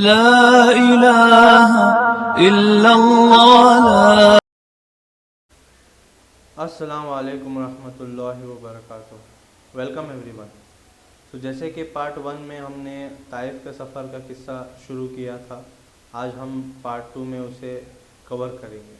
لا إله إلا الله. السلام علیکم ورحمۃ اللہ وبرکاتہ. Welcome every one. تو جیسے کہ پارٹ 1 میں ہم نے طائف کے سفر کا قصہ شروع کیا تھا، آج ہم پارٹ 2 میں اسے کور کریں گے.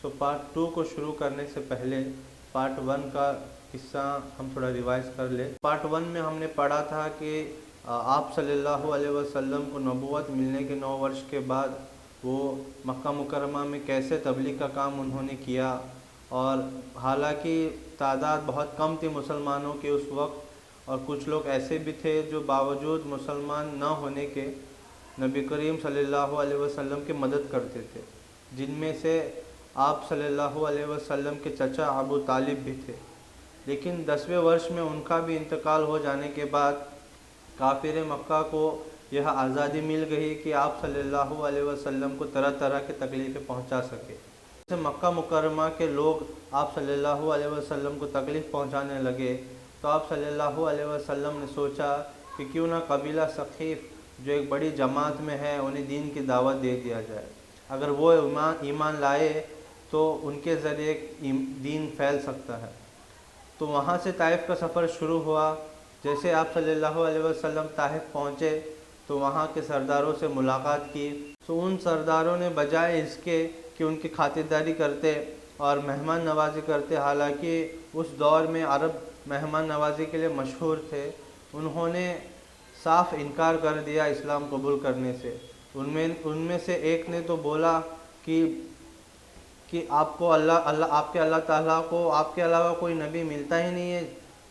تو پارٹ 2 کو شروع کرنے سے پہلے پارٹ 1 کا قصہ ہم تھوڑا ریوائز کر لیں. پارٹ 1 میں ہم نے پڑھا تھا کہ آپ صلی اللہ علیہ وسلم کو نبوت ملنے کے 9 ورش کے بعد وہ مکہ مکرمہ میں کیسے تبلیغ کا کام انہوں نے کیا، اور حالانکہ تعداد بہت کم تھی مسلمانوں کے اس وقت، اور کچھ لوگ ایسے بھی تھے جو باوجود مسلمان نہ ہونے کے نبی کریم صلی اللہ علیہ وسلم کی مدد کرتے تھے، جن میں سے آپ صلی اللہ علیہ وسلم کے چچا ابو طالب بھی تھے. لیکن 10ویں ورش میں ان کا بھی انتقال ہو جانے کے بعد کافر مکہ کو یہ آزادی مل گئی کہ آپ صلی اللہ علیہ وسلم کو طرح طرح کی تکلیفیں پہنچا سکے. جیسے مکہ مکرمہ کے لوگ آپ صلی اللہ علیہ وسلم کو تکلیف پہنچانے لگے، تو آپ صلی اللہ علیہ وسلم نے سوچا کہ کیوں نہ قبیلہ ثقیف جو ایک بڑی جماعت میں ہے انہیں دین کی دعوت دے دیا جائے. اگر وہ ایمان لائے تو ان کے ذریعے دین پھیل سکتا ہے. تو وہاں سے طائف کا سفر شروع ہوا. جیسے آپ صلی اللہ علیہ وسلم طائف پہنچے تو وہاں کے سرداروں سے ملاقات کی. تو ان سرداروں نے بجائے اس کے کہ ان کی خاطرداری کرتے اور مہمان نوازی کرتے، حالانکہ اس دور میں عرب مہمان نوازی کے لیے مشہور تھے، انہوں نے صاف انکار کر دیا اسلام قبول کرنے سے. ان میں سے ایک نے تو بولا کہ آپ کو آپ کے اللہ تعالیٰ کو آپ کے علاوہ کوئی نبی ملتا ہی نہیں ہے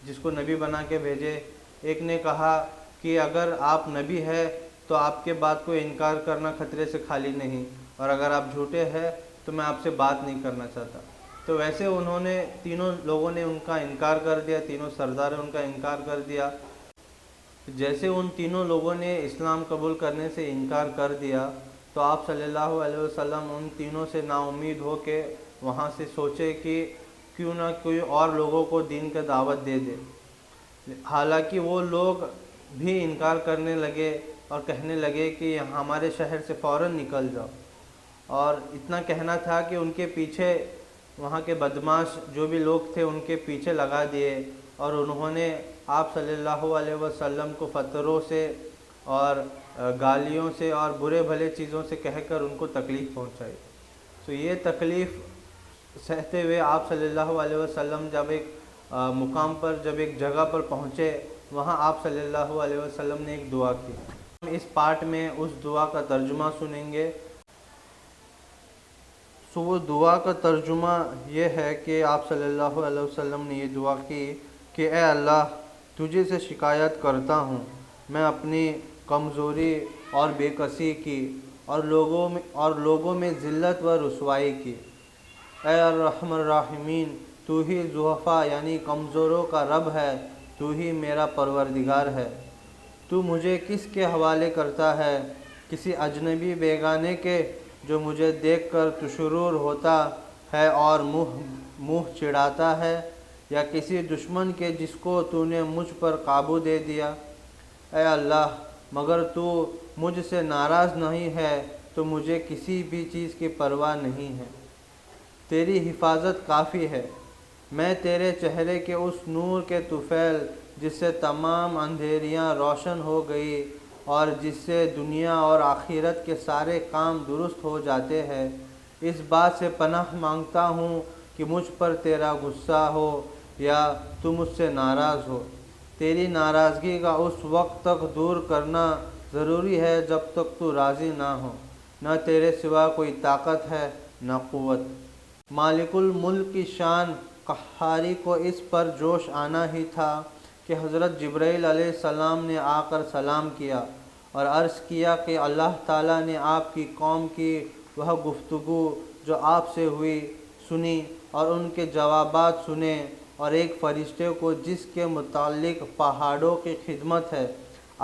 جس کو نبی بنا کے بھیجے. ایک نے کہا کہ اگر آپ نبی ہے تو آپ کے بات کو انکار کرنا خطرے سے خالی نہیں، اور اگر آپ جھوٹے ہیں تو میں آپ سے بات نہیں کرنا چاہتا. تو ویسے انہوں نے تینوں لوگوں نے ان کا انکار کر دیا، تینوں سرداروں نے ان کا انکار کر دیا. جیسے ان تینوں لوگوں نے اسلام قبول کرنے سے انکار کر دیا تو آپ صلی اللہ علیہ وسلم ان تینوں سے نا امید ہو کے وہاں سے سوچے کہ کیوں نہ کوئی اور لوگوں کو دین کا دعوت دے دے. حالانکہ وہ لوگ بھی انکار کرنے لگے اور کہنے لگے کہ ہمارے شہر سے فوراً نکل جاؤ. اور اتنا کہنا تھا کہ ان کے پیچھے وہاں کے بدماش جو بھی لوگ تھے ان کے پیچھے لگا دیے، اور انہوں نے آپ صلی اللہ علیہ وسلم کو پتھروں سے اور گالیوں سے اور برے بھلے چیزوں سے کہہ کر ان کو تکلیف پہنچائی. تو یہ تکلیف سہتے ہوئے آپ صلی اللہ علیہ وسلم جب ایک مقام پر، جب ایک جگہ پر پہنچے، وہاں آپ صلی اللہ علیہ وسلم نے ایک دعا کی. ہم اس پارٹ میں اس دعا کا ترجمہ سنیں گے. وہ دعا کا ترجمہ یہ ہے کہ آپ صلی اللہ علیہ وسلم نے یہ دعا کی کہ اے اللہ، تجھے سے شکایت کرتا ہوں میں اپنی کمزوری اور بے کسی کی اور لوگوں میں ذلت و رسوائی کی. اے الرحمن الراحمین، تو ہی ضعفاء یعنی کمزوروں کا رب ہے، تو ہی میرا پروردگار ہے. تو مجھے کس کے حوالے کرتا ہے؟ کسی اجنبی بیگانے کے جو مجھے دیکھ کر تشرور ہوتا ہے اور منہ چڑھاتا ہے، یا کسی دشمن کے جس کو تو نے مجھ پر قابو دے دیا؟ اے اللہ، مگر تو مجھ سے ناراض نہیں ہے تو مجھے کسی بھی چیز کی پرواہ نہیں ہے. تیری حفاظت کافی ہے. میں تیرے چہرے کے اس نور کے طفیل جس سے تمام اندھیریاں روشن ہو گئی اور جس سے دنیا اور آخرت کے سارے کام درست ہو جاتے ہیں، اس بات سے پناہ مانگتا ہوں کہ مجھ پر تیرا غصہ ہو یا تو مجھ سے ناراض ہو. تیری ناراضگی کا اس وقت تک دور کرنا ضروری ہے جب تک تو راضی نہ ہو. نہ تیرے سوا کوئی طاقت ہے نہ قوت. مالک الملک کی شان قہاری کو اس پر جوش آنا ہی تھا کہ حضرت جبرائیل علیہ السلام نے آ کر سلام کیا اور عرض کیا کہ اللہ تعالیٰ نے آپ کی قوم کی وہ گفتگو جو آپ سے ہوئی سنی اور ان کے جوابات سنے، اور ایک فرشتے کو جس کے متعلق پہاڑوں کی خدمت ہے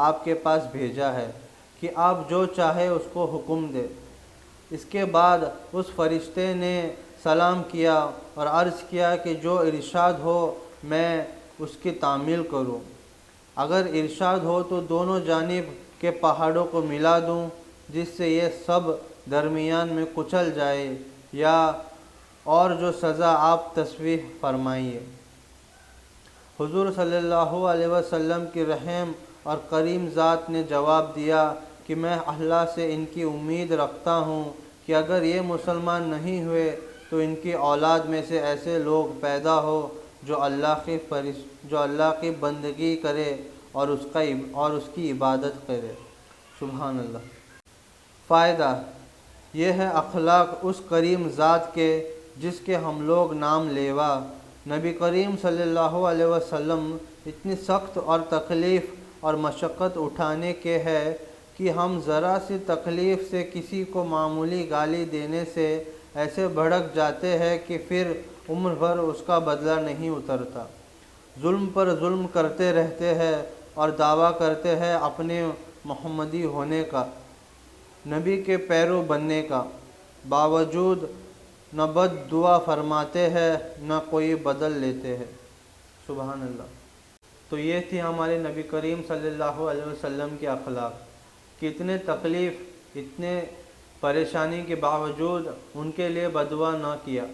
آپ کے پاس بھیجا ہے کہ آپ جو چاہے اس کو حکم دے. اس کے بعد اس فرشتے نے سلام کیا اور عرض کیا کہ جو ارشاد ہو میں اس کی تعمیل کروں. اگر ارشاد ہو تو دونوں جانب کے پہاڑوں کو ملا دوں جس سے یہ سب درمیان میں کچل جائے، یا اور جو سزا آپ تصویح فرمائیے۔ حضور صلی اللہ علیہ وسلم کی رحم اور کریم ذات نے جواب دیا کہ میں اللہ سے ان کی امید رکھتا ہوں کہ اگر یہ مسلمان نہیں ہوئے تو ان کی اولاد میں سے ایسے لوگ پیدا ہو جو اللہ کی بندگی کرے اور اس کی عبادت کرے۔ سبحان اللہ۔ فائدہ یہ ہے اخلاق اس کریم ذات کے جس کے ہم لوگ نام لیوا۔ نبی کریم صلی اللہ علیہ وسلم اتنی سخت اور تکلیف اور مشقت اٹھانے کے ہے کہ ہم ذرا سی تکلیف سے کسی کو معمولی گالی دینے سے ایسے بھڑک جاتے ہیں کہ پھر عمر بھر اس کا بدلہ نہیں اترتا۔ ظلم پر ظلم کرتے رہتے ہیں اور دعویٰ کرتے ہیں اپنے محمدی ہونے کا، نبی کے پیرو بننے کا، باوجود نہ بد دعا فرماتے ہیں نہ کوئی بدل لیتے ہیں۔ سبحان اللہ۔ تو یہ تھی ہمارے نبی کریم صلی اللہ علیہ وسلم کے اخلاق کہ اتنے تکلیف، اتنے پریشانی کے باوجود ان کے لیے بددعا نہ کیا،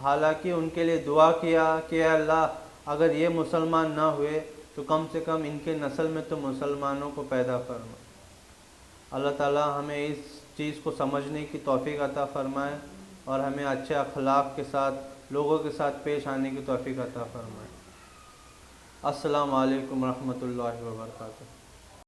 حالانکہ ان کے لیے دعا کیا کہ اے اللہ اگر یہ مسلمان نہ ہوئے تو کم سے کم ان کے نسل میں تو مسلمانوں کو پیدا فرما۔ اللہ تعالیٰ ہمیں اس چیز کو سمجھنے کی توفیق عطا فرمائے اور ہمیں اچھے اخلاق کے ساتھ لوگوں کے ساتھ پیش آنے کی توفیق عطا فرمائے۔ السلام علیکم ورحمۃ اللہ وبرکاتہ۔